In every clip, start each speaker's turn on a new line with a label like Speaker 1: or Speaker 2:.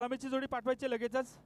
Speaker 1: सलामीची जोडी पाठवायची लगेचच.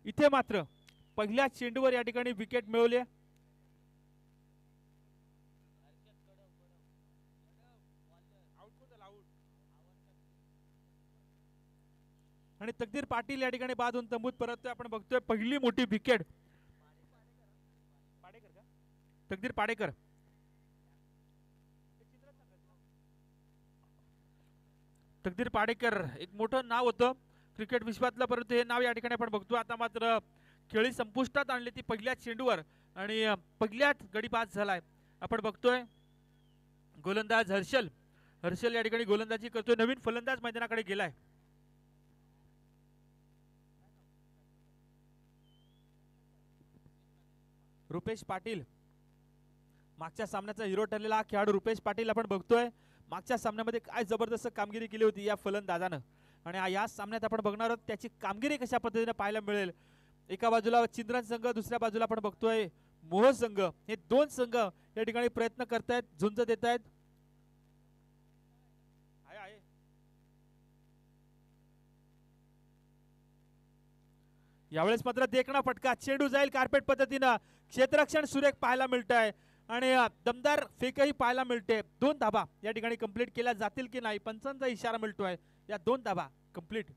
Speaker 1: इथे मात्र पहिल्या चेंडूवर या ठिकाणी विकेट मिळवली. आणि तकदीर पाटील या ठिकाणी बाद होऊन तंबूत परततोय. आपण बघतोय पहिली मोठी विकेट तकदीर पाडेकर. तकदीर पाडेकर एक मोठं नाव होतं क्रिकेट विश्वातलं, परंतु हे नाव या ठिकाणी आपण बघतो आता मात्र खेळी संपुष्टात आणली ती पहिल्या चेंडूवर आणि पहिल्याच गडी बाद झालाय. आपण बघतोय गोलंदाज हर्षल हर्षल या ठिकाणी गोलंदाजी करतोय. नवीन फलंदाज मैदानाकडे गेलाय. रुपेश पाटील मागच्या सामन्याचा हिरो ठरलेला हा खेळाडू रुपेश पाटील आपण बघतोय मागच्या सामन्यामध्ये काय जबरदस्त कामगिरी केली होती या फलंदाजानं आणि या सामन्यात आपण बघणार आहोत त्याची कामगिरी कशा पद्धतीने पाहायला मिळेल. एका बाजूला चिंद्रन संघ, दुसऱ्या बाजूला आपण बघतोय मोह संघ. हे दोन संघ या ठिकाणी प्रयत्न करतायत, झुंज देत आहेत. यावेळेस मात्र देखणा फटका, चेंडू जाईल कार्पेट पद्धतीनं, क्षेत्ररक्षण सुरेख पाहायला मिळत आहे आणि दमदार फेकही पाहायला मिळते. 2 धाबा या ठिकाणी कंप्लीट केल्या जातील की नाही पंचांचा इशारा मिळतोय. या 2 धाबा कंप्लीट.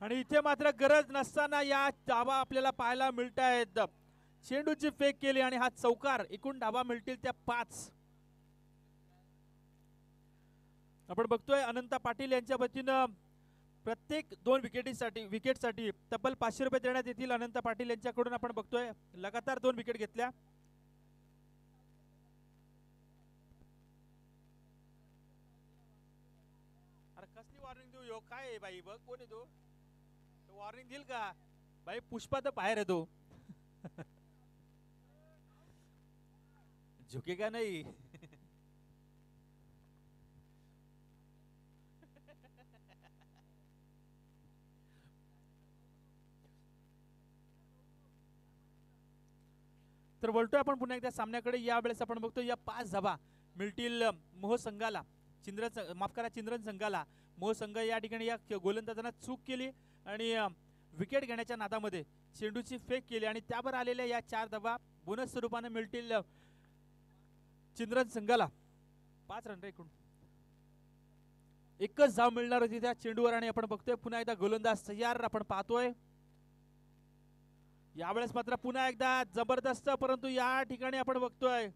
Speaker 1: आणि इथे मात्र गरज नसताना या धाबा आपल्याला पाहायला मिळत आहेत. चेंडूची फेक केली आणि हा चौकार. एकूण धाबा मिळतील त्या 5. आपण बघतोय अनंत पाटील यांच्या वतीनं प्रत्येक 2 विकेटसाठी तब्बल 500 रुपये देण्यात येतील. अनंत पाटील यांच्याकडून आपण बघतोय लगातार 2 विकेट घेतल्या. अरे कसली वॉर्निंग देऊ यो? काय आहे बाई? बघ कोण आहे तो? वॉर्निंग देईल का बाई? पुष्पा तर बाहेर आहे तो. झुकेगा नाही. तर वळतोय आपण पुन्हा एकदा सामन्याकडे. यावेळेस आपण बघतो या 5 धाबा मिळतील मोह संघाला. चिंद्रन संघाला. मोह संघ या ठिकाणी या गोलंदाजांना चूक केली आणि विकेट घेण्याच्या नादामध्ये चेंडूची फेक केली आणि त्यावर आलेल्या या 4 धाबा बोनस स्वरूपाने मिळतील चिंद्रन संघाला. 5 रन एकूण. एकच धाव मिळणार होती त्या चेंडूवर आणि आपण बघतोय पुन्हा एकदा गोलंदाज तयार आपण पाहतोय. यावेळेस मात्र पुन्हा एकदा जबरदस्त, परंतु या ठिकाणी आपण बघतोय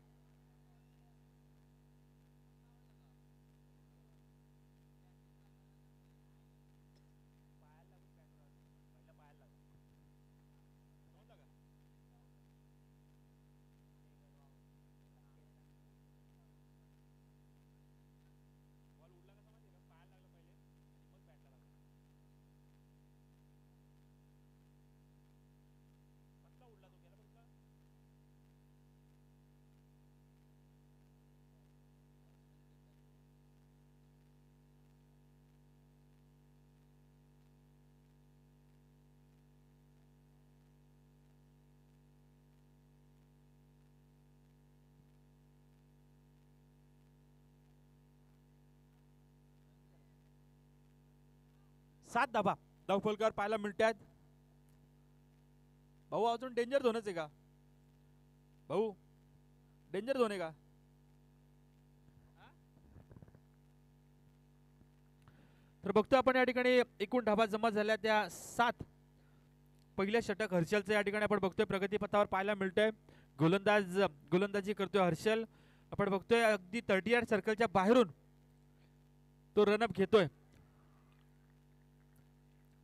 Speaker 1: सात धाबा धावफलकावर पाहायला मिळतात. भाऊ अजून डेंजर झोनच आहे का भाऊ? डेंजर झोन आहे का? तर बघतो आपण या ठिकाणी एकूण धाबा जमा झाल्या त्या 7. पहिल्या षटक हर्षलचं या ठिकाणी आपण बघतोय प्रगतीपथावर पाहायला मिळतंय. गोलंदाजी करतोय हर्षल. आपण बघतोय अगदी 38 सर्कलच्या बाहेरून तो रनअप घेतोय.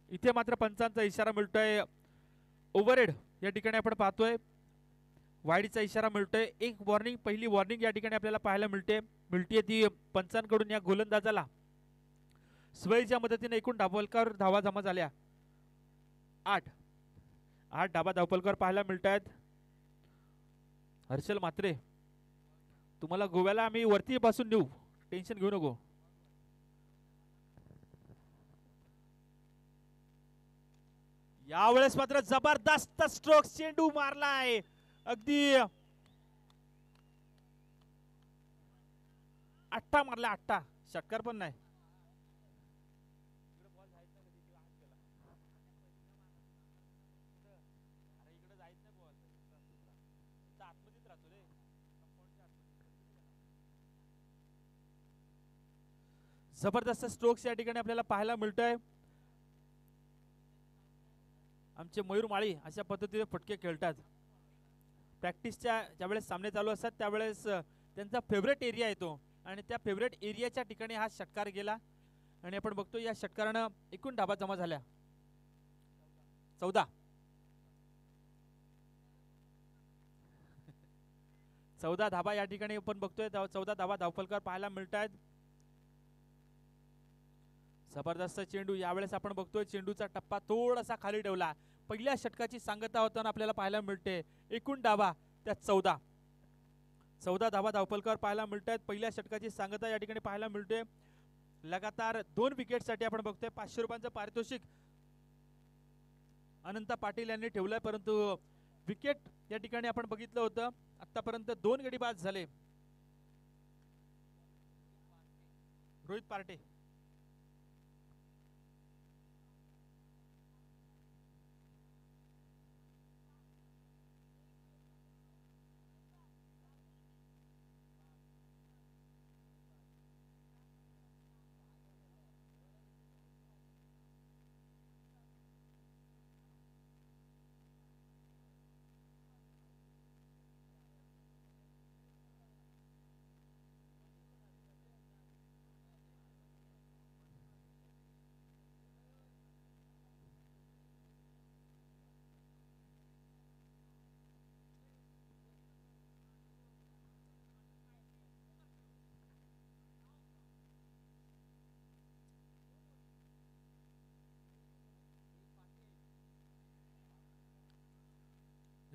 Speaker 1: इथे मात्र पंचांचा इशारा मिळतोय ओव्हरहेड या ठिकाणी आपण पाहतोय. वाईडचा इशारा मिळतोय. एक वॉर्निंग, पहिली वॉर्निंग या ठिकाणी आपल्याला पाहायला मिळते ती पंचांकडून या गोलंदाजाला. स्वैच्या मदतीने एकूण धावफलकावर धावा जमा झाल्या 8. धाबा धावफलकावर पाहायला मिळतात. हर्षल म्हात्रे, तुम्हाला गोव्याला आम्ही वरती बसून नेऊ, टेन्शन घेऊ नको. यावेळेस मात्र जबरदस्त स्ट्रोक चेंडू मारलाय. अगदी 8 मारला. 8 षटकार पण नाही. जबरदस्त स्ट्रोक्स या ठिकाणी आपल्याला पाहायला मिळतोय. आमचे मयूर माळी अशा पद्धतीने फटके खेळतात. प्रॅक्टिसच्या ज्यावेळेस सामने चालू असतात त्यावेळेस त्यांचा फेवरेट एरिया येतो आणि त्या फेवरेट एरियाच्या ठिकाणी हा षटकार गेला आणि आपण बघतो या षटकारानं एकूण धाबा जमा झाल्या 14. 14 धाबा या ठिकाणी आपण बघतोय. 14 धाबा धावफलकावर पाहायला मिळतात. जबरदस्त चेंडू. यावेळेस आपण बघतोय चेंडूचा टप्पा थोडासा खाली ठेवला. पहिल्या षटकाची सांगता होताना आपल्याला पाहायला मिळते. एकूण धाबा त्या 14. 14 धाबा धावफलकावर पाहायला मिळतात. पहिल्या षटकाची सांगता या ठिकाणी पाहायला मिळते. लगातार 2 विकेटसाठी आपण बघतोय 500 रुपयांचं पारितोषिक अनंत पाटील यांनी ठेवलंय, परंतु विकेट या ठिकाणी आपण बघितलं होतं. आतापर्यंत 2 गडी बाद झाले. रोहित पार्टे,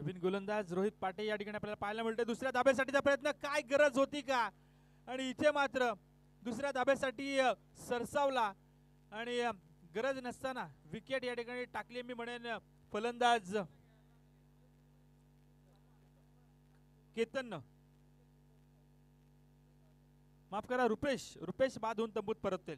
Speaker 1: नवीन गोलंदाज रोहित पाटे या ठिकाणी आपल्याला पाहायला मिळते. दुसऱ्या धाब्यासाठीचा प्रयत्न, काय गरज होती का, आणि इथे मात्र दुसऱ्या धाब्यासाठी सरसावला आणि गरज नसताना विकेट या ठिकाणी टाकली. मी म्हणेन फलंदाज केतन, माफ करा रुपेश बाद होऊन तंबूत परततील.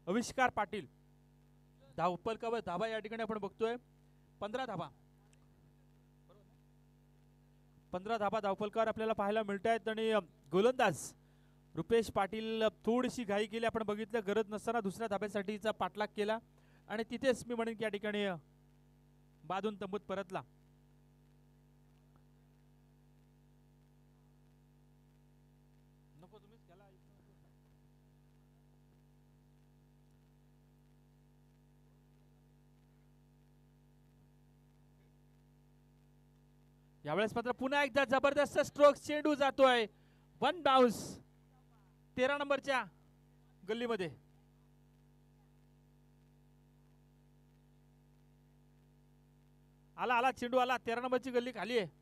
Speaker 1: आविष्कार पाटील धावपलकावर धाबा या ठिकाणी आपण बघतोय. 15 धाबा धावपलकावर आपल्याला पाहायला मिळत आहेत. आणि गोलंदाज रुपेश पाटील थोडीशी घाई केली, आपण बघितलं, गरज नसताना दुसऱ्या धाब्यासाठीचा पाठलाग केला आणि तिथेच मी म्हणेन की या ठिकाणी बादून तंबूत परतला. यावेळेस मात्र पुन्हा एकदा जबरदस्त स्ट्रोक, चेंडू जातोय वन बाउन्स 13 नंबरच्या गल्लीमध्ये. आला चेंडू आला, 13 नंबरची गल्ली खाली आहे.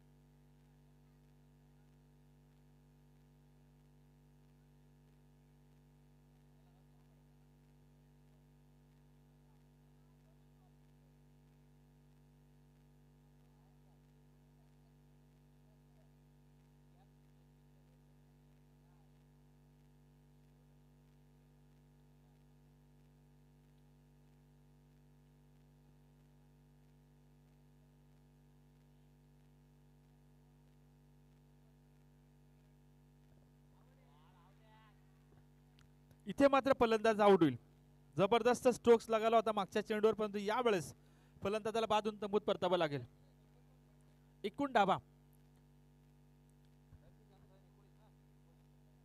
Speaker 1: इथे मात्र फलंदाज आउट होईल. जबरदस्त स्ट्रोक्स लगाला होता मागच्या चेंडूवर, परंतु यावेळेस फलंदाजाला बाधून तंबूत परतावं लागेल. एकूण धाबा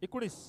Speaker 1: 19.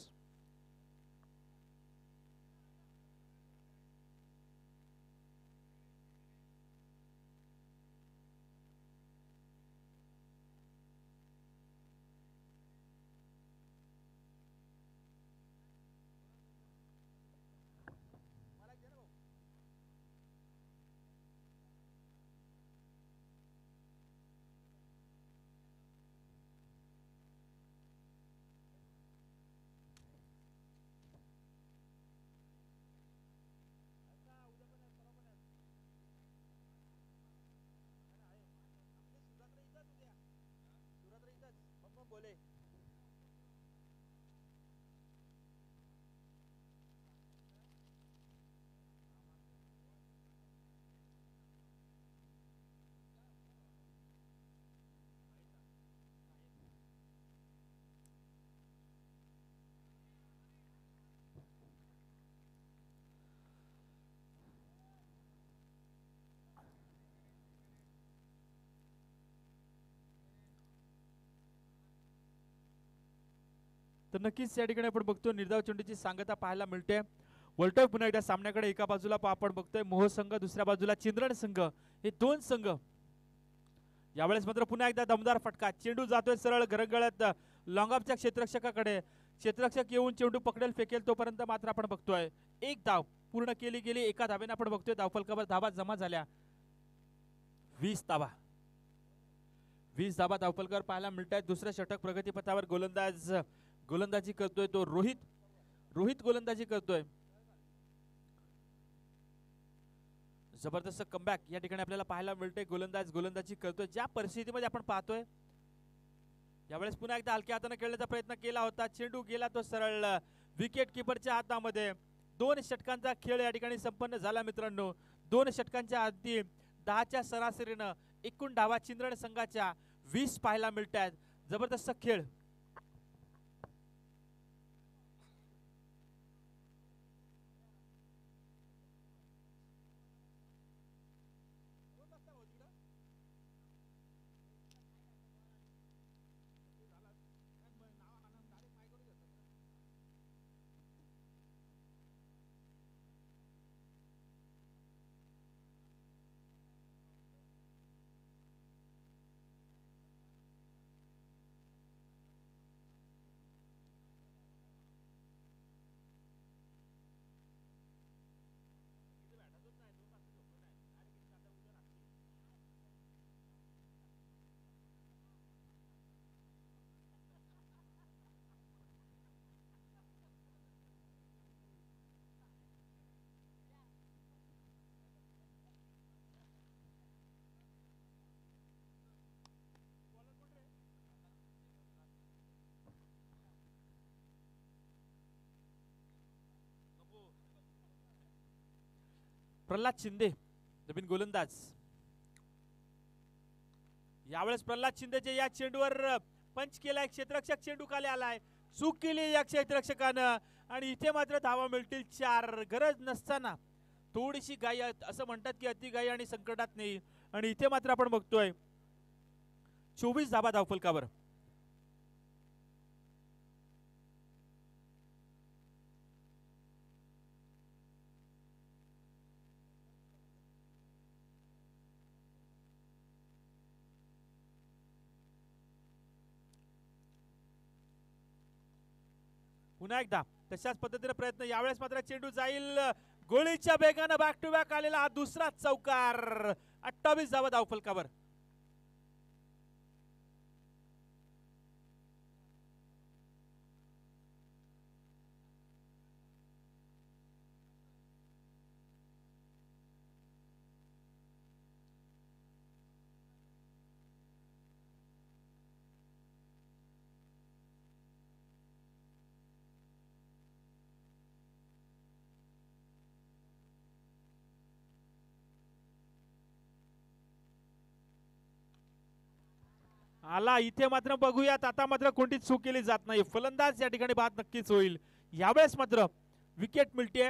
Speaker 1: तर नक्कीच या ठिकाणी आपण बघतो निर्धाव चेंडूची सांगता पाहायला मिळते. वळतोय पुन्हा एकदा सामन्याकडे. एका बाजूला आपण बघतोय मोह संघ, दुसऱ्या बाजूला चिंद्रण संघ, हे दोन संघ. यावेळेस मात्र पुन्हा एकदा दमदार फटका, चेंडू जातोय सरळ घरगळ्यात लॉंग ऑफच्या क्षेत्ररक्षकाकडे. क्षेत्ररक्षक येऊन चेंडू पकडेल फेकेल तोपर्यंत मात्र आपण बघतोय एक धाव पूर्ण केली गेली. एका धावेने आपण बघतोय धावफलकावर धावा जमा झाल्या. 20 धावा धावफलकावर पाहायला मिळत आहेत. दुसऱ्या षटक प्रगतीपथावर गोलंदाजी करतोय तो रोहित गोलंदाजी करतोय. जबरदस्त कमबॅक या ठिकाणी आपल्याला पाहायला मिळते. गोलंदाजी करतोय. ज्या परिस्थितीमध्ये आपण पाहतोय यावेळेस पुन्हा एकदा हलक्या हाताने खेळण्याचा प्रयत्न केला होता. चेंडू गेला तो सरळ विकेट किपरच्या हातामध्ये. 2 षटकांचा खेळ या ठिकाणी संपन्न झाला मित्रांनो. 2 षटकांच्या आधी 10च्या सरासरीनं एकूण धावा चिंद्रण संघाच्या 20 पाहायला मिळत आहेत. जबरदस्त खेळ. प्रल्हाद शिंदे नवीन गोलंदाज. यावेळेस प्रल्हाद शिंदेचे या चेंडूवर पंच केलाय. क्षेत्ररक्षक चेंडू खाली आलाय. चूक केली या क्षेत्ररक्षकानं आणि इथे मात्र धावा मिळतील 4. गरज नसताना थोडीशी घाई, असं म्हणतात की अति घाई आणि संकटात नाही, आणि इथे मात्र आपण बघतोय 24 धावा धावफलकावर. पुन्हा एकदा तशाच पद्धतीने प्रयत्न. यावेळेस मात्र चेंडू जाईल गोळीच्या वेगानं. बॅक टू बॅक आलेला हा दुसरा चौकार. 28 धावा धावफलकावर. आला इथे मात्र बघूयात. आता मात्र कोणतीच चूक केली जात नाही. फलंदाज या ठिकाणी बाद नक्कीच होईल. यावेळेस मात्र विकेट मिळते.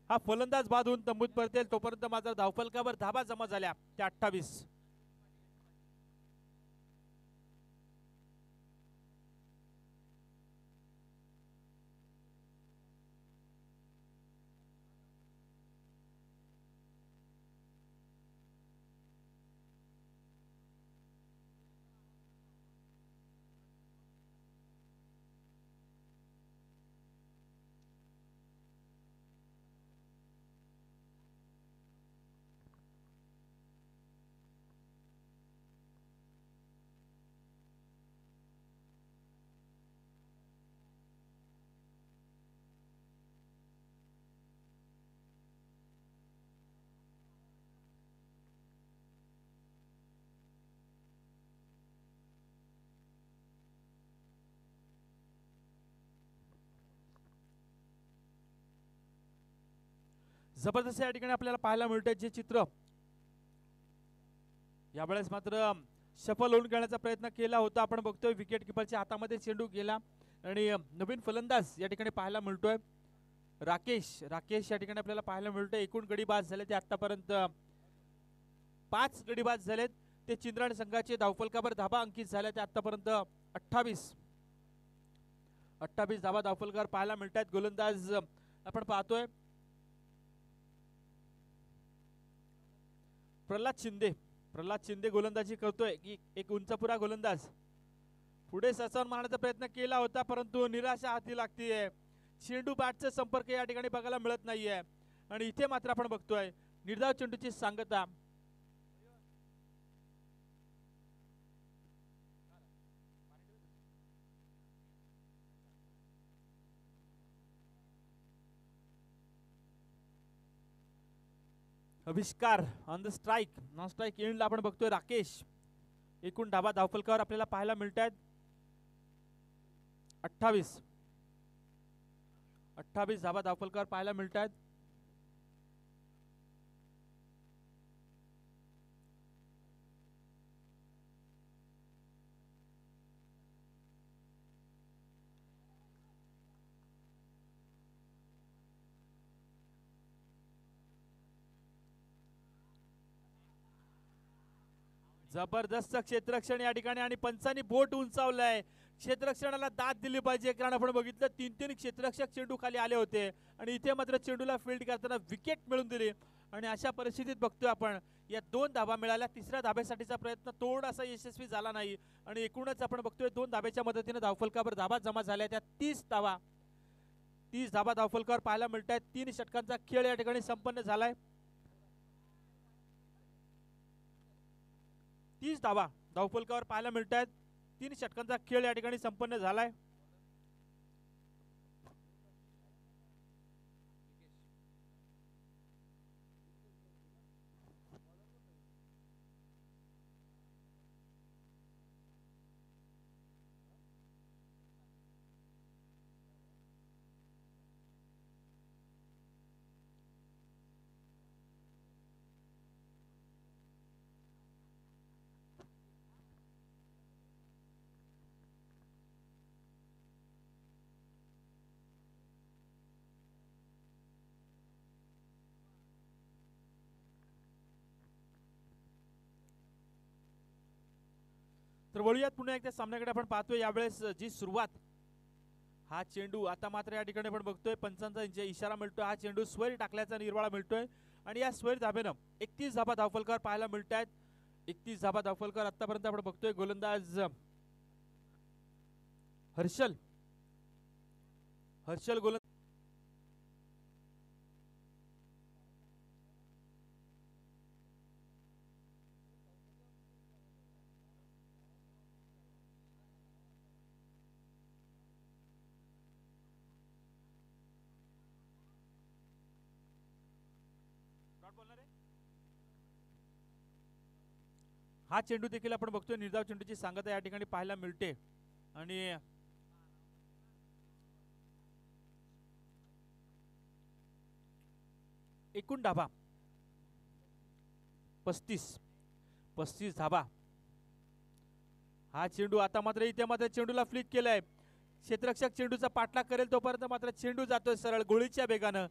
Speaker 1: हा फलंदाज बाद होऊन तंबूत परतेल. तोपर्यंत मात्र धावफलकावर धाबा जमा झाल्या त्या 28. जबरदस्त या ठिकाणी आपल्याला पाहायला मिळतंय जे चित्र. यावेळेस मात्र सफल होऊन खेळण्याचा प्रयत्न केला होता. आपण बघतोय विकेट किपरच्या हातामध्ये चेंडू गेला आणि नवीन फलंदाज या ठिकाणी पाहायला मिळतोय राकेश या ठिकाणी आपल्याला पाहायला मिळतोय. एकूण गडी बाद झाले ते आतापर्यंत 5 गडी बाद झालेत. ते चिंद्राण संघाचे धावफलकावर धाबा अंकित झाल्या ते आतापर्यंत 28 धाबा धावफलकावर पाहायला मिळतात. गोलंदाज आपण पाहतोय प्रल्हाद शिंदे गोलंदाजी करतोय की एक उंचपुरा गोलंदाज. पुढे ससावून मारण्याचा प्रयत्न केला होता परंतु निराशा हाती लागतीये. चेंडू बॅटचा संपर्क या ठिकाणी बघायला मिळत नाहीये आणि इथे मात्र आपण बघतोय निर्धाव चेंडूची सांगता. आविष्कार on the strike. Non strike एंडला आपण बघतोय राकेश. एकूण धाबा धावफलकावर आपल्याला पाहायला मिळतात 28 धाबा धावफलकावर पाहायला मिळतात. जबरदस्त क्षेत्ररक्षण या ठिकाणी आणि पंचांनी बोट उंचावलाय. क्षेत्ररक्षणाला दाद दिली पाहिजे कारण आपण बघितलं 3 क्षेत्ररक्षक चेंडू खाली आले होते आणि इथे मात्र चेंडूला फील्ड करताना विकेट मिळून दिली आणि अशा परिस्थितीत बघतोय आपण या 2 धाबा मिळाल्या. तिसऱ्या धाब्यासाठीचा प्रयत्न थोडासा यशस्वी झाला नाही आणि एकूणच आपण बघतोय 2 धाब्याच्या मदतीने धावफलकावर धाबा जमा झाल्या. त्या 30 धाबा धावफलकावर पाहायला मिळतात. 3 षटकांचा खेळ या ठिकाणी संपन्न झालाय. 30 धावा धावफलकावर पाहायला मिळतात. 3 षटकांचा खेळ या ठिकाणी संपन्न झालाय. तर वळूयात पुन्हा एकदा सामन्याकडे. आपण पाहतोय यावेळेस जी सुरुवात, हा चेंडू आता मात्र या ठिकाणी आपण बघतोय पंचांचा इशारा मिळतोय. हा चेंडू स्वर टाकल्याचा निर्वाळा मिळतोय आणि या स्वर धाब्यानं 31 धाबा धावफलकावर पाहायला मिळत आहेत. 31 धाबा धावफलकावर आतापर्यंत आपण बघतोय. गोलंदाज हर्षल गोलंदाज हा चेंडू देखील आपण बघतोय निर्धाव चेंडूची सांगता या ठिकाणी पाहायला मिळते. आणि एकूण धाबा 35 धाबा. हा चेंडू आता मात्र इथे मात्र चेंडूला फ्लिक केलाय. क्षेत्ररक्षक चेंडूचा पाठलाग करेल तोपर्यंत मात्र चेंडू जातोय सरळ गोळीच्या वेगानं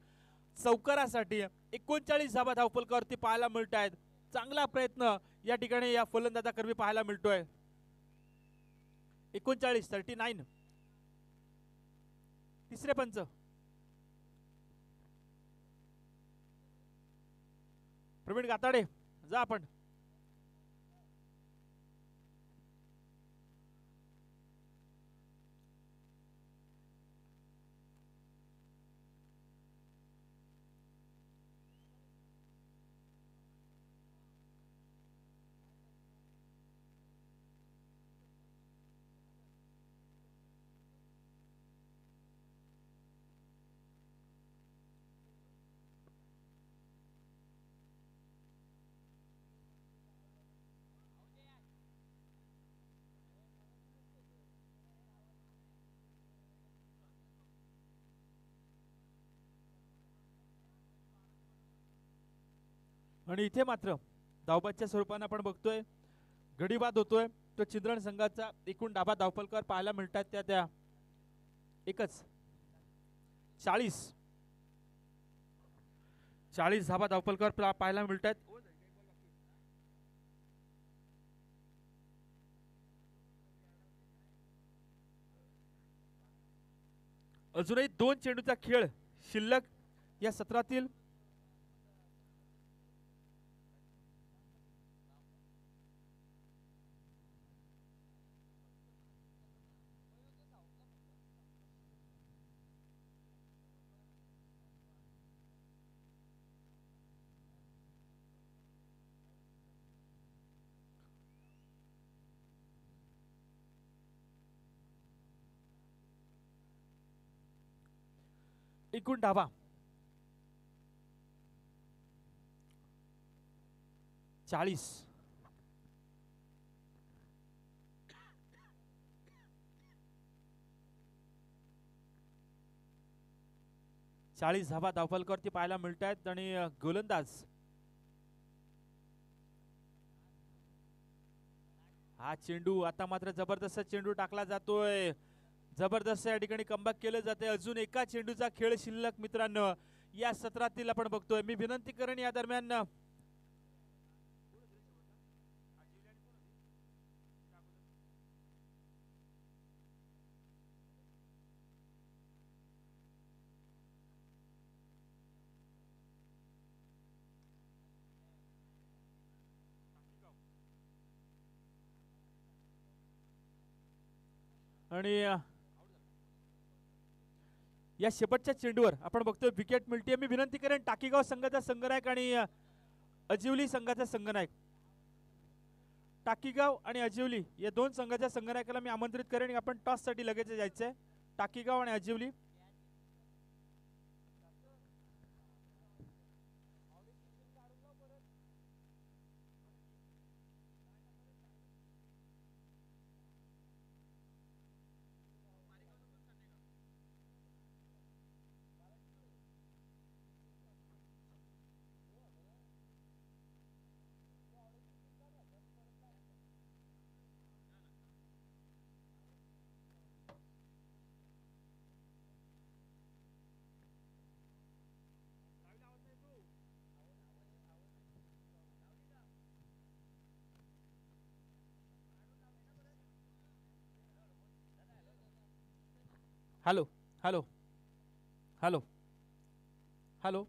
Speaker 1: चौकारासाठी. 39 धाबा धावफलकावरती पाहायला मिळत आहेत. चांगला प्रयत्न या ठिकाणी या फलंदाजाकरवी पाहायला मिळतोय. 39 तिसरे पंच. प्रवीण गाताडे जा आपण. आणि इथे मात्र धावबादच्या स्वरूपाने आपण बघतोय गडीबाद होतोय. तो चिंद्रण संघाचा एकूण धाबा धावफलकावर पाहायला मिळतात त्या एकच 40 धाबा धावफलकावर पाहायला मिळतात. अजूनही 2 चेंडूचा खेळ शिल्लक या सत्रातील. एकूण धाबा 40. धाबा धावफलकावरती पाहायला मिळत आहेत. आणि गोलंदाज हा चेंडू आता मात्र जबरदस्त चेंडू टाकला जातोय. जबरदस्त या ठिकाणी कमबॅक केलं जाते. अजून एका चेंडूचा खेळ शिल्लक मित्रांनो या सत्रातील आपण बघतोय. मी विनंती करेन या दरम्यान आणि या शेवटच्या चेंडूवर आपण बघतोय विकेट मिळते. मी विनंती करेन टाकीगाव संघाचा संघनायक आणि अजिवली संघाचा संघनायक, टाकीगाव आणि अजिवली या 2 संघाच्या संघनायकाला मी आमंत्रित करेन. आपण टॉस साठी लगेच जायचंय. टाकीगाव आणि अजिवली. हॅलो हॅलो हॅलो हॅलो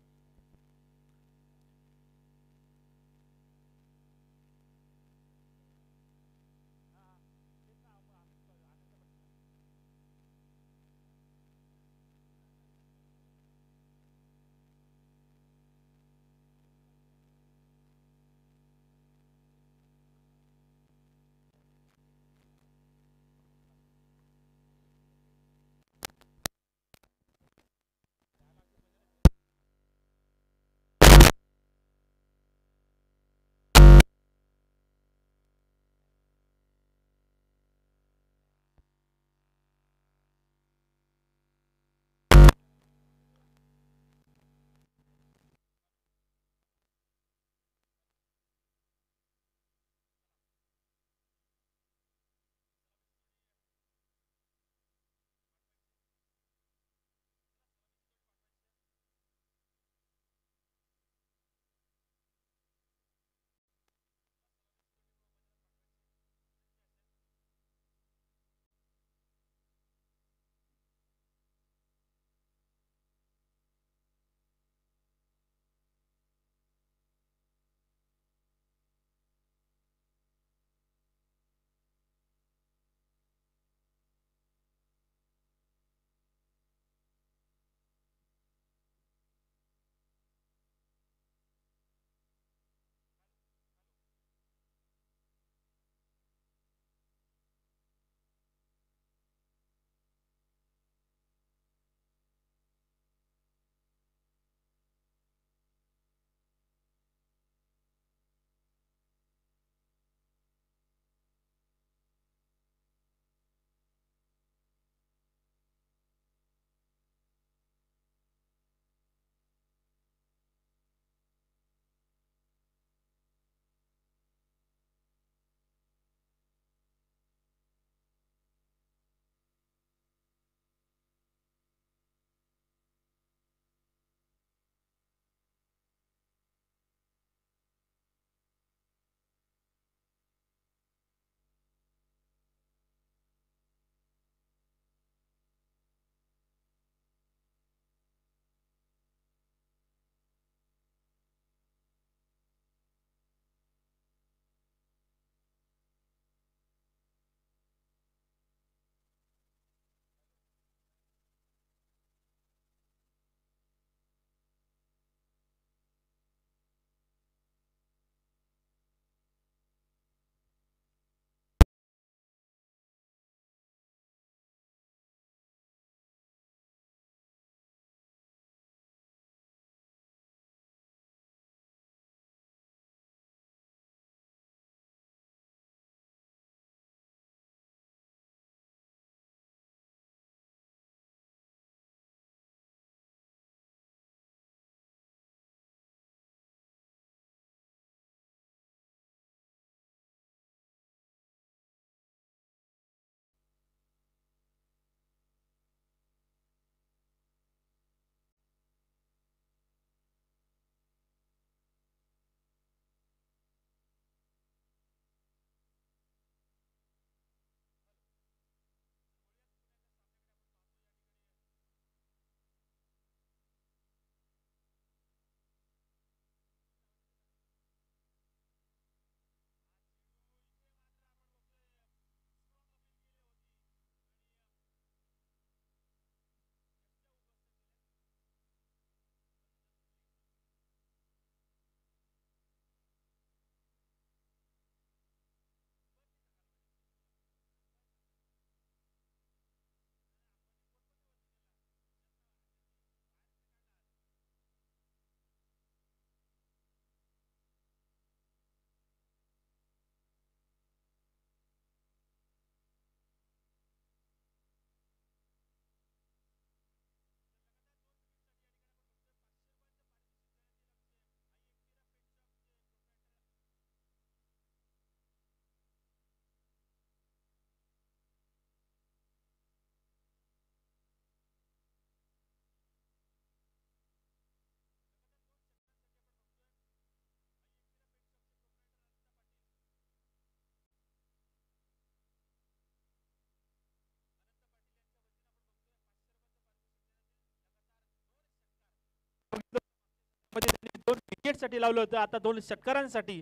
Speaker 1: साठी लावलं होतं, आता 2 षटकारांसाठी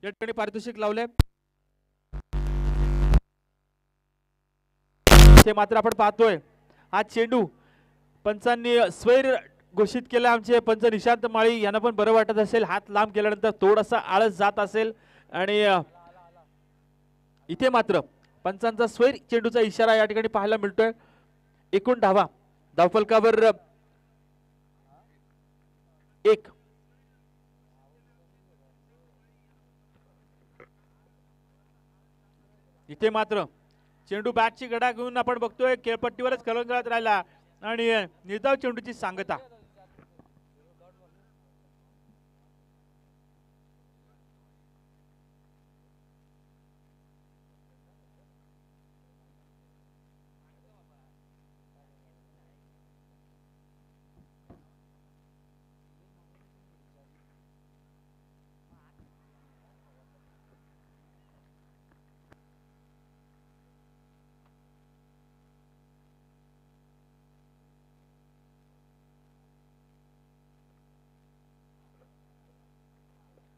Speaker 1: या ठिकाणी पारितोषिक लावले. ते मात्र आपण पाहतोय हा चेंडू पंचांनी स्वैर घोषित केला. आमचे पंच निशांत माळी यांना पण बरं वाटत असेल, हात लांब केल्यानंतर थोडासा आळस जात असेल आणि इथे मात्र पंचांचा स्वैर चेंडूचा इशारा या ठिकाणी पाहायला मिळतोय. एकूण धावा धावफलकावर 1. इथे मात्र चेंडू बॅटची गडा घेऊन आपण बघतोय खेळपट्टीवरच खलंगळत राहिला आणि निर्धाव चेंडूची सांगता.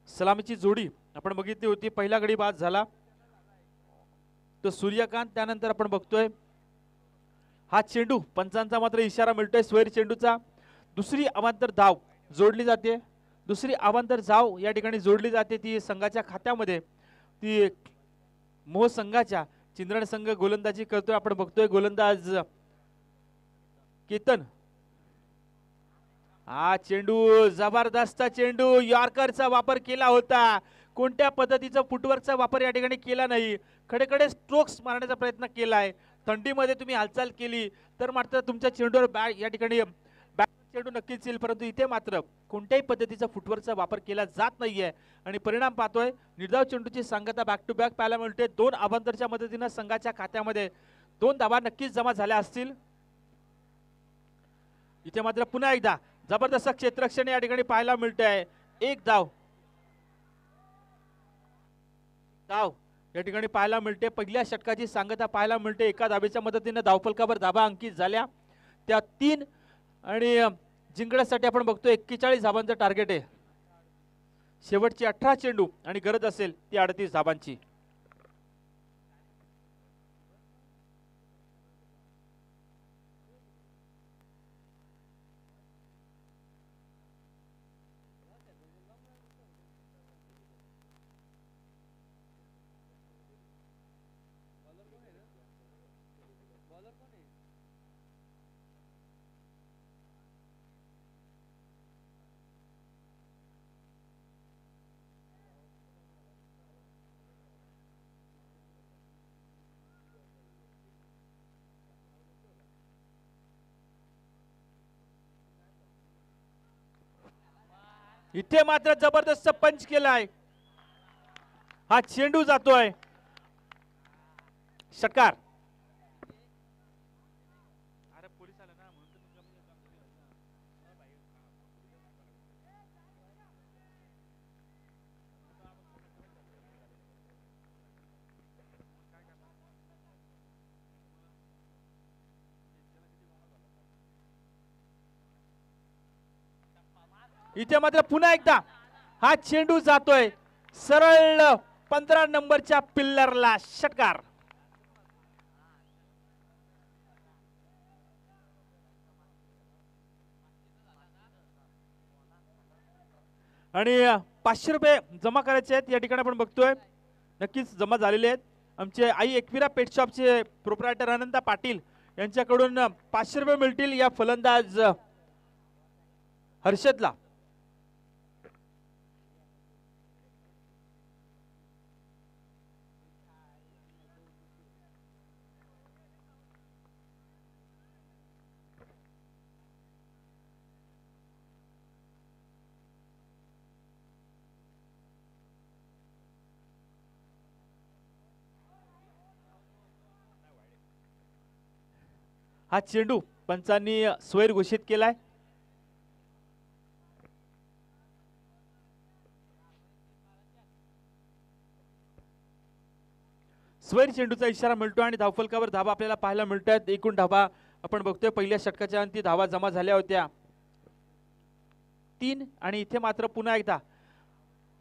Speaker 1: सलामीची जोडी आपण बघितली होती, पहिला गडी बाद झाला तो सूर्यकांत. त्यानंतर आपण बघतोय हा चेंडू पंचांचा मात्र इशारा मिळतोय स्वैर चेंडूचा. दुसरी अवांतर धाव जोडली जाते, दुसरी अवांतर धाव या ठिकाणी जोडली जाते. ती संघाच्या खात्यामध्ये, ती मोह संघाच्या चिंद्रण संघ गोलंदाजी करतोय. आपण बघतोय गोलंदाज केतन. हा चेंडू जबरदस्त चेंडू, यॉर्करचा वापर केला होता. कोणत्या पद्धतीचा फुटवर्कचा वापर या ठिकाणी केला नाही. खडेखडे स्ट्रोक्स मारण्याचा प्रयत्न केलाय. थंडीमध्ये तुम्ही हालचाल केली तर मात्र तुमच्या चेंडूवर बॅट या ठिकाणी चेंडू नक्कीच येईल, परंतु इथे मात्र कोणत्याही पद्धतीचा फुटवर्कचा वापर केला जात नाहीये आणि परिणाम पाहतोय निर्धाव चेंडूची सांगता बॅक टू बॅक पाहायला मिळते. 2 अवांतरच्या मदतीने संघाच्या खात्यामध्ये 2 धावा नक्कीच जमा झाल्या असतील. इथे मात्र पुन्हा एकदा जबरदस्त क्षेत्ररक्षण या ठिकाणी पाहायला मिळते आहे. 1 धाव या ठिकाणी पाहायला मिळते. पहिल्या षटकाची सांगता पाहायला मिळते. एका धावेच्या मदतीने धावफलकावर धावा अंकित झाल्या, त्या 3 आणि जिंकण्यासाठी आपण बघतो 41 धावांचं टार्गेट आहे. शेवटची 18 चेंडू आणि गरज असेल ती 38 धावांची. इथे मात्र जबरदस्त पंच केलाय. हा चेंडू जातोय षटकार. इथे मात्र पुन्हा एकदा हा चेंडू जातोय सरळ 15 नंबरच्या पिल्लरला. षटकार. आणि 500 रुपये जमा करायचे आहेत या ठिकाणी आपण बघतोय नक्कीच जमा झालेले आहेत. आमचे आई एकविरा पेट शॉपचे प्रोप्रायटर अनंता पाटील यांच्याकडून 500 रुपये मिळतील या फलंदाज हर्षदला. हा चेंडू पंचांनी स्वैर घोषित केलाय. स्वैर चेंडूचा इशारा मिळतो आणि धावफलकावर धावा आपल्याला पाहायला मिळतात. एकूण धावा आपण बघतोय पहिल्या षटकाच्या अंती धावा जमा झाल्या होत्या 3 आणि इथे मात्र पुन्हा एकदा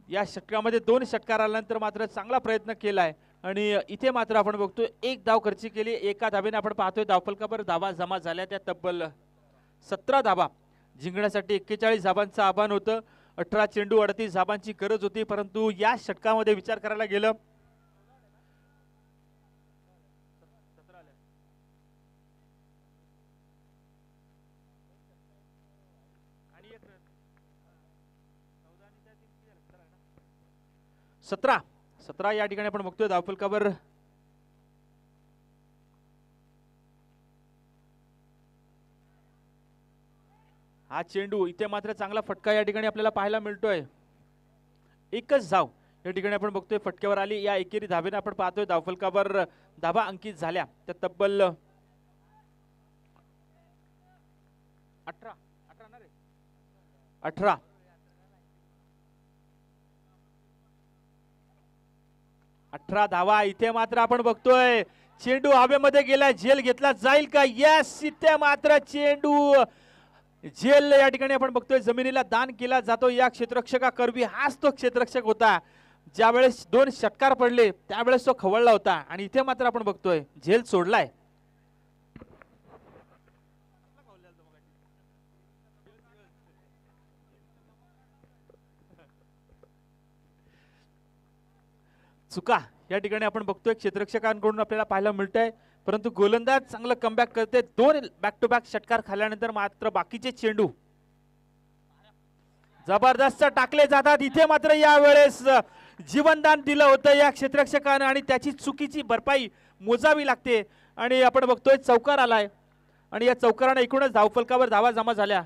Speaker 1: या षटकामध्ये 2 षटकार आल्यानंतर मात्र चांगला प्रयत्न केलाय आणि इथे मात्र आपण बघतोय एक धाव खर्ची केली, एका धावेने आपण पाहतोय धावफलकावर धावा जमा झाल्या त्या तब्बल 17 धावा जिंकण्यासाठी 41 धावांचं आव्हान होतं. 18 चेंडू 38 धावांची गरज होती, परंतु या षटकामध्ये विचार करायला गेलं सतरा या ठिकाणी आपण बघतोय धावफलकावर हा चेंडू इथे मात्र चांगला फटका या ठिकाणी आपल्याला पाहायला मिळतोय. एकच धाव या ठिकाणी आपण बघतोय फटक्यावर आली. या एकेरी धावेने आपण पाहतोय धावफलकावर धावा अंकित झाल्या त्या तब्बल 18 धावा. इथे मात्र आपण बघतोय चेंडू हवेमध्ये गेला, झेल घेतला जाईल का? यस, इथे मात्र चेंडू झेल या ठिकाणी आपण बघतोय जमिनीला दान केला जातो. या क्षेत्ररक्षकाकरवी हाच तो क्षेत्ररक्षक होता. ज्यावेळेस 2 षटकार पडले त्यावेळेस तो खवळला होता आणि इथे मात्र आपण बघतोय झेल सोडलाय. चुका या ठिकाणी आपण बघतोय क्षेत्ररक्षकांकडून आपल्याला पाहायला मिळतंय, परंतु गोलंदाज चांगलं कमबॅक करते. 2 बॅक टू बॅक षटकार खाल्ल्यानंतर मात्र बाकीचे चेंडू जबरदस्त टाकले जातात. इथे मात्र यावेळेस जीवनदान दिलं होतं या क्षेत्ररक्षकाने आणि त्याची चुकीची भरपाई मोजावी लागते आणि आपण बघतोय चौकार आलाय आणि या चौकाराने एकूणच धावफलकावर धावा जमा झाल्या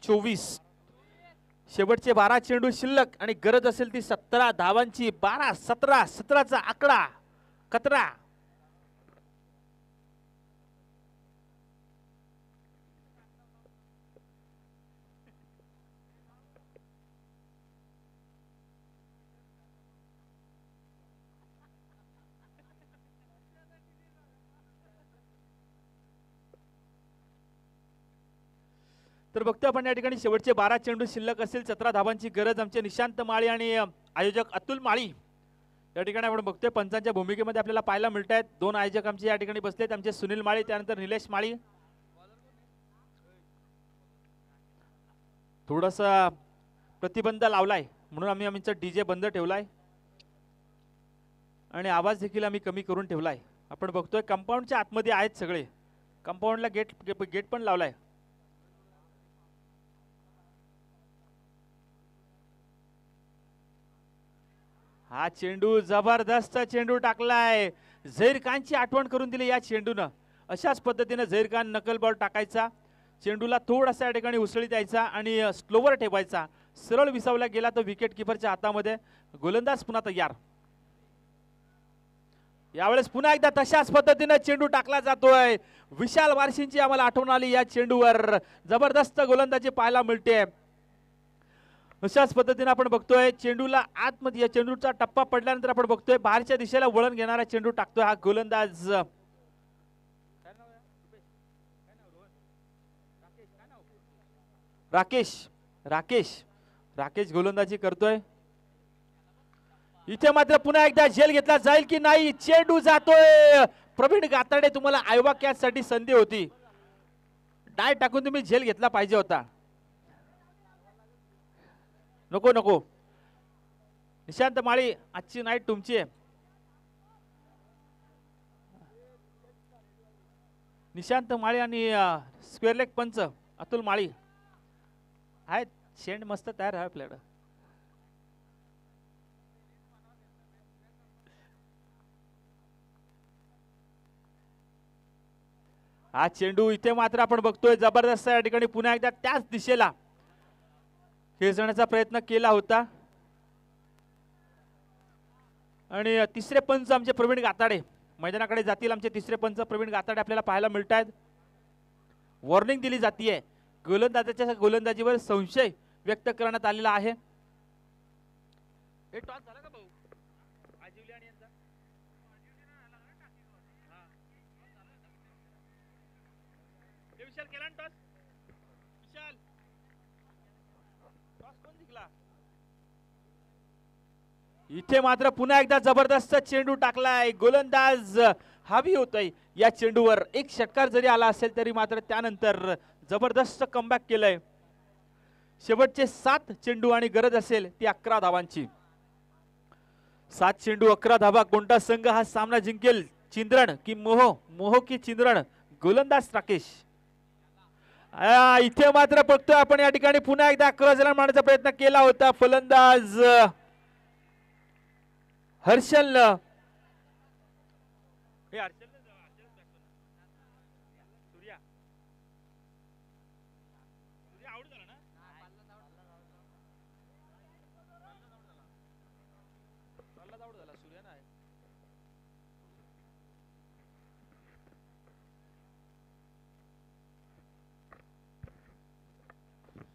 Speaker 1: 24. शेवटचे 12 चेंडू शिल्लक आणि गरज असेल ती 17 धावांची. 12 17 17चा आकडा कतरा. तर बघतो आपण या ठिकाणी शेवटचे 12 चेंडू शिल्लक असेल, 17 धावांची गरज. आमचे निशांत माळी आणि आयोजक अतुल माळी या ठिकाणी आपण बघतोय पंचांच्या भूमिकेमध्ये आपल्याला पाहायला मिळत आहेत. 2 आयोजक आमचे या ठिकाणी बसलेत, आमचे सुनील माळी त्यानंतर निलेश माळी. थोडासा प्रतिबंध लावलाय म्हणून आम्ही आमचा डीजे बंद ठेवलाय आणि आवाज देखील आम्ही कमी करून ठेवलाय. आपण बघतोय कंपाऊंडच्या आतमध्ये आहेत सगळे, कंपाऊंडला गेट पण लावलाय. हा चेंडू जबरदस्त चेंडू टाकलाय. झहीर खानची आठवण करून दिली या चेंडूनं. अशाच पद्धतीने झहीर खान नकल बॉल टाकायचा, चेंडूला थोडासा या ठिकाणी उसळी द्यायचा आणि स्लोवर ठेवायचा. सरळ विसावला गेला तो विकेट किपरच्या हातामध्ये. गोलंदाज पुन्हा तयार. यावेळेस पुन्हा एकदा तशाच पद्धतीने चेंडू टाकला जातोय. विशाल वारशींची आम्हाला आठवण आली या चेंडूवर. जबरदस्त गोलंदाजी पाहायला मिळते. अशाच पद्धतीने आपण बघतोय चेंडूला आतमध्ये, या चेंडूचा टप्पा पडल्यानंतर आपण बघतोय बाहेरच्या दिशेला वळण घेणारा चेंडू टाकतोय हा गोलंदाज. राकेश राकेश राकेश गोलंदाजी करतोय. इथे मात्र पुन्हा एकदा झेल घेतला जाईल की नाही? चेंडू जातोय. प्रवीण गाताडे, तुम्हाला आयोवा कॅच साठी संधी होती, डाय टाकून तुम्ही झेल घेतला पाहिजे होता. नको नको. निशांत माळी, आजची नाईट तुमची आहे. निशांत माळी आणि स्क्वेअर लेग पंच अतुल माळी आहेत. शेंड मस्त तयार आहे आपल्याकडं. हा चेंडू इथे मात्र आपण बघतोय जबरदस्त या ठिकाणी पुन्हा एकदा त्याच दिशेला खेचण्याचा प्रयत्न केला होता आणि तिसरे पंच आमचे प्रवीण गाताडे मैदानाकडे जातील. आमचे तिसरे पंच प्रवीण गाताडे आपल्याला पाहायला मिळत आहेत. वॉर्निंग दिली जातीये. गोलंदाजाच्या गोलंदाजीवर संशय व्यक्त करण्यात आलेला आहे. टॉस झाला का भाऊ? आजिवली आणि यांचा विशाल केला टॉस. विशाल इथे मात्र पुन्हा एकदा जबरदस्त चेंडू टाकलाय, गोलंदाज हावी होतोय या चेंडूवर. एक षटकार जरी आला असेल तरी मात्र त्यानंतर जबरदस्त कमबॅक केलंय. शेवटचे 7 चेंडू आणि गरज असेल ती 11 धावांची. 7 चेंडू 11 धावा. कोणता संघ हा सामना जिंकेल? चिंद्रण की मोहो? मोहो की चिंद्रण? गोलंदाज राकेश. इथे मात्र बघतोय आपण या ठिकाणी पुन्हा एकदा क्रॉस रन मारण्याचा प्रयत्न केला होता. फलंदाज हर्षल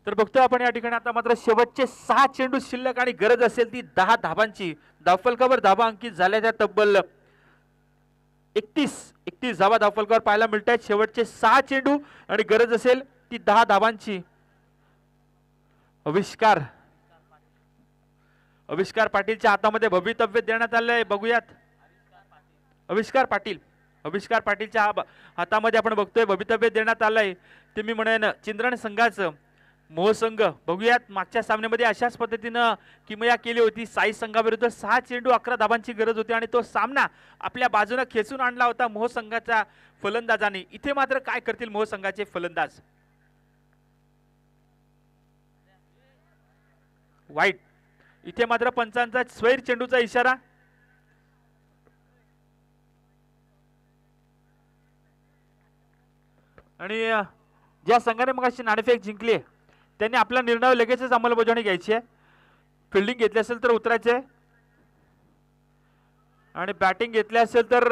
Speaker 1: तर बघतोय आपण या ठिकाणी आता मात्र शेवटचे 6 चेंडू शिल्लक आणि गरज असेल ती 10 धावांची. धावफलकावर धावा अंकित झाल्याच्या तब्बल 31 धावा धावफलकावर पाहायला मिळत आहेत. शेवटचे 6 चेंडू आणि गरज असेल ती 10 धावांची. आविष्कार पाटीलच्या हातामध्ये भवितव्य देण्यात आलंय. बघूयात. आविष्कार पाटीलच्या हातामध्ये आपण बघतोय भवितव्य देण्यात आलंय. ते मी म्हणेन चिंद्रण संघाचं मोहसंघ. बघूयात मागच्या सामन्यामध्ये अशाच पद्धतीनं किमया केली होती. साई संघाविरुद्ध 6 चेंडू 11 धावांची गरज होती आणि तो सामना आपल्या बाजूने खेचून आणला होता मोहसंघाच्या फलंदाजांनी. इथे मात्र काय करतील मोहसंघाचे फलंदाज? वाईट. इथे मात्र पंचांचा स्वैर चेंडूचा इशारा. आणि ज्या संघाने मगाशी नाणेफेक जिंकली त्यांनी आपला निर्णय लगेचच अंमलबजावणी घ्यायची आहे. फिल्डिंग घेतली असेल तर उतरायचे आणि बॅटिंग घेतली असेल तर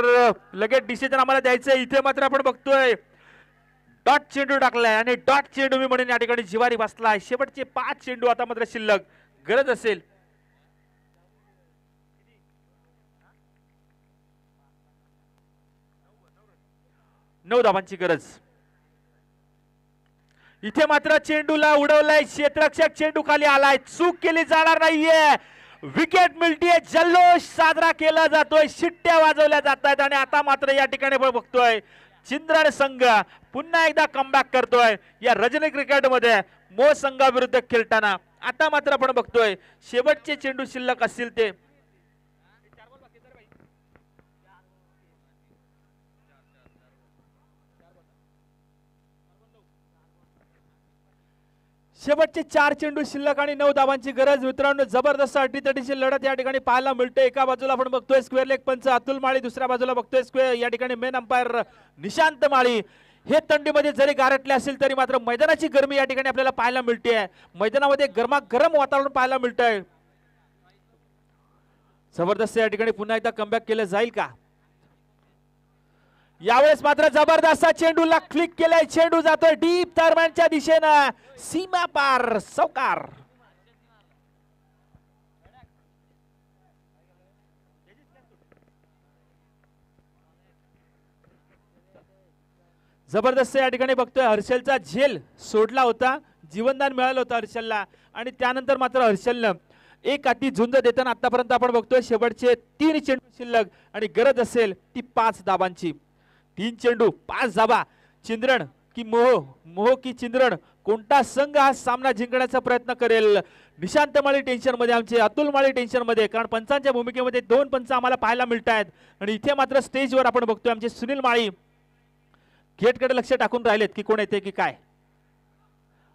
Speaker 1: लगेच डिसिजन आम्हाला द्यायचंय. इथे मात्र आपण बघतोय डॉट चेंडू टाकलाय आणि डॉट चेंडू मी म्हणेन या ठिकाणी जिवारी बसलाय. शेवटचे 5 चेंडू आता मात्र शिल्लक. गरज असेल 9 धावांची गरज. इथे मात्र चेंडूला उडवलाय क्षेत्ररक्षक. चेंडू खाली आलाय. चूक केली जाणार नाहीये. विकेट मिळतीये. जल्लोष साजरा केला जातोय. शिट्ट्या वाजवल्या जात आहेत आणि आता मात्र या ठिकाणी बघतोय चिंद्रण संघ पुन्हा एकदा कमबॅक करतोय या रजनी क्रिकेट मध्ये मोह संघाविरुद्ध खेळताना. आता मात्र आपण बघतोय शेवटचे चेंडू शिल्लक असतील ते शेवटचे 4 चेंडू शिल्लक आणि 9 धावांची गरज. मित्रांनो जबरदस्त अटीतटीची लढत या ठिकाणी पाहायला मिळते. एका बाजूला आपण बघतोय स्क्वेअर लेग पंच अतुल माळी, दुसऱ्या बाजूला बघतोय स्क्वेअर या ठिकाणी मेन अंपायर निशांत माळी. हे थंडीमध्ये जरी गारटले असेल तरी मात्र मैदानाची गरमी या ठिकाणी आपल्याला पाहायला मिळते. मैदानामध्ये गरमागरम वातावरण पाहायला मिळतंय. जबरदस्त या ठिकाणी पुन्हा एकदा कमबॅक केलं जाईल का? यावेळेस मात्र जबरदस्त चेंडूला क्लिक केलाय. चेंडू जातोय डीप दरम्यानच्या दिशेनं. सीमा पार चौकार. जबरदस्त या ठिकाणी बघतोय हर्षलचा झेल सोडला होता. जीवनदान मिळालं होतं हर्षलला आणि त्यानंतर मात्र हर्षलनं एक अति झुंज देताना आतापर्यंत आपण बघतोय शेवटचे 3 चेंडू शिल्लक आणि गरज असेल ती 5 धावांची. 3 चेंडू 5 धावा. चिंद्रण की मोह की चिंद्रण? कोणता संघ हा सामना जिंकण्याचा प्रयत्न करेल? निशांत माळी टेन्शन मध्ये, आमचे अतुल माळी टेन्शन मध्ये, कारण पंचांच्या भूमिकेमध्ये 2 पंच आम्हाला पाहायला मिळत आहेत. आणि इथे मात्र स्टेजवर आपण बघतोय आमचे सुनील माळी गेटकडे लक्ष टाकून राहिलेत की कोण येते की काय.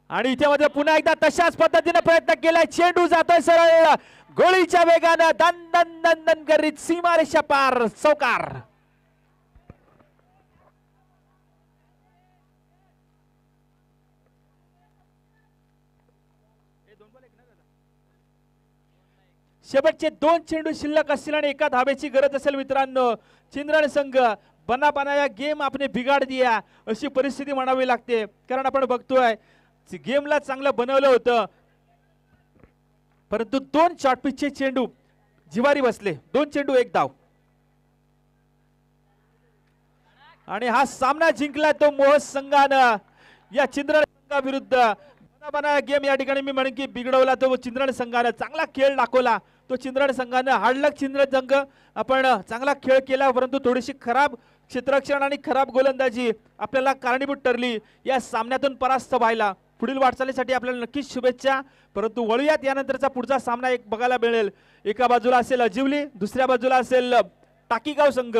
Speaker 1: आणि इथे मात्र पुन्हा एकदा तशाच पद्धतीने प्रयत्न केलाय. चेंडू जातोय सरळ गोळीच्या वेगानं दन दन दन दन करीत सीमारेषा पार चौकार. शेवटचे 2 चेंडू शिल्लक असतील आणि 1 धावेची गरज असेल. मित्रांनो चिंद्रण संघ बना या गेम आपने बिगाड दिया अशी परिस्थिती म्हणावी लागते. कारण आपण बघतोय गेमला चांगलं बनवलं होतं परंतु 2 शॉर्ट पिचचे चेंडू जिवारी बसले. 2 चेंडू 1 धाव आणि हा सामना जिंकला तो मोह संघानं या चिंद्रण संघाविरुद्ध. गेम या ठिकाणी मी म्हणेन की बिघडवला तो चिंद्रण संघानं. चांगला खेळ दाखवला तो चिंद्रण संघानं. हाडलक चिंद्रण संघ आपण चांगला खेळ केला, परंतु थोडीशी खराब क्षेत्ररक्षण आणि खराब गोलंदाजी आपल्याला कारणीभूत ठरली या सामन्यातून परास्त व्हायला. पुढील वाटचालीसाठी आपल्याला नक्कीच शुभेच्छा. परंतु वळूयात यानंतरचा पुढचा सामना एक बघायला मिळेल. एका बाजूला असेल अजिवली, दुसऱ्या बाजूला असेल टाकीगाव संघ.